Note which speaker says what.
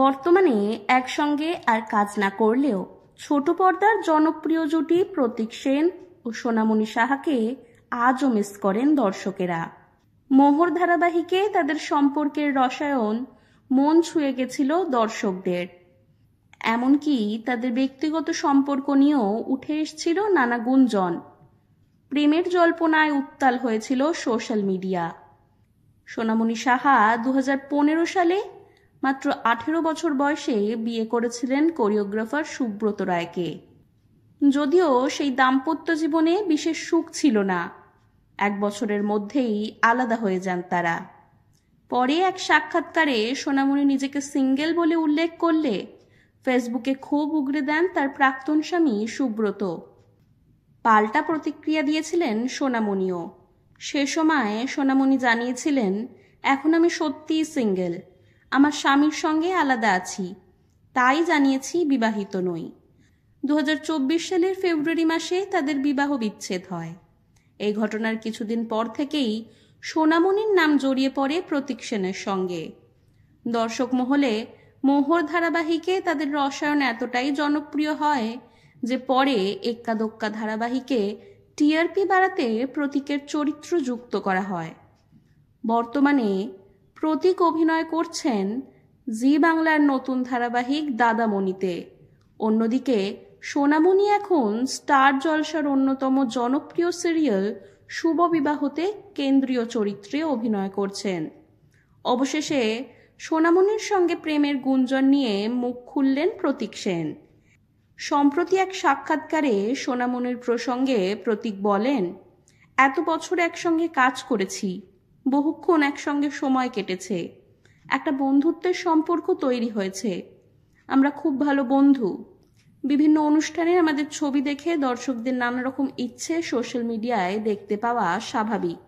Speaker 1: বর্তমানে একসঙ্গে আর কাজ না করলেও ছোট পর্দার জনপ্রিয় জুটি প্রতীক সেন ও সোনামণি সাহাকে আজও মিস করেন দর্শকেরা। মোহর ধারাবাহিকে তাদের সম্পর্কের রসায়ন মন ছুঁয়ে গেছিল দর্শকদের। এমনকি তাদের ব্যক্তিগত সম্পর্ক নিয়েও উঠে এসেছিল নানা গুঞ্জন। প্রেমের জল্পনায় উত্তাল হয়েছিল সোশ্যাল মিডিয়া। সোনামণি সাহা 2015 সালে মাত্র 18 বছর বয়সে বিয়ে করেছিলেন কোরিওগ্রাফার সুব্রত রায়কে। যদিও সেই দাম্পত্য জীবনে বিশেষ সুখ ছিল না, 1 বছরের মধ্যেই আলাদা হয়ে যান তারা। পরে এক সাক্ষাৎকারে সোনামণি নিজেকে সিঙ্গেল বলে উল্লেখ করলে ফেসবুকে ক্ষোভ উগরে দেন তার প্রাক্তন স্বামী সুব্রত। পাল্টা প্রতিক্রিয়া দিয়েছিলেন সোনামণিও। সে সময় সোনামণি জানিয়েছিলেন, এখন আমি সত্যিই সিঙ্গেল, আমার স্বামীর সঙ্গে আলাদা আছি, তাই জানিয়েছি বিবাহিত নই। 2024 সালের ফেব্রুয়ারি মাসে তাদের বিবাহ বিচ্ছেদ হয়। এই ঘটনার কিছুদিন পর থেকেই সোনামণির নাম জড়িয়ে পড়ে প্রতীক সেনের সঙ্গে। দর্শক মহলে মোহর ধারাবাহিকে তাদের রসায়ন এতটাই জনপ্রিয় হয় যে পরে এক্কা দোক্কা ধারাবাহিকে টিআরপি বাড়াতে প্রতীকের চরিত্র যুক্ত করা হয়। বর্তমানে প্রতীক অভিনয় করছেন জি বাংলার নতুন ধারাবাহিক দাদামণিতে। অন্যদিকে সোনামণি এখন স্টার জলসার অন্যতম জনপ্রিয় সিরিয়াল শুভ বিবাহতে কেন্দ্রীয় চরিত্রে অভিনয় করছেন। অবশেষে সোনামণির সঙ্গে প্রেমের গুঞ্জন নিয়ে মুখ খুললেন প্রতীক সেন। সম্প্রতি এক সাক্ষাৎকারে সোনামণির প্রসঙ্গে প্রতীক বলেন, এত বছর একসঙ্গে কাজ করেছি, বহুক্ষণ একসঙ্গে সময় কেটেছে, একটা বন্ধুত্বের সম্পর্ক তৈরি হয়েছে, আমরা খুব ভালো বন্ধু। বিভিন্ন অনুষ্ঠানে আমাদের ছবি দেখে দর্শকদের নানা রকম ইচ্ছে সোশ্যাল মিডিয়ায় দেখতে পাওয়া স্বাভাবিক।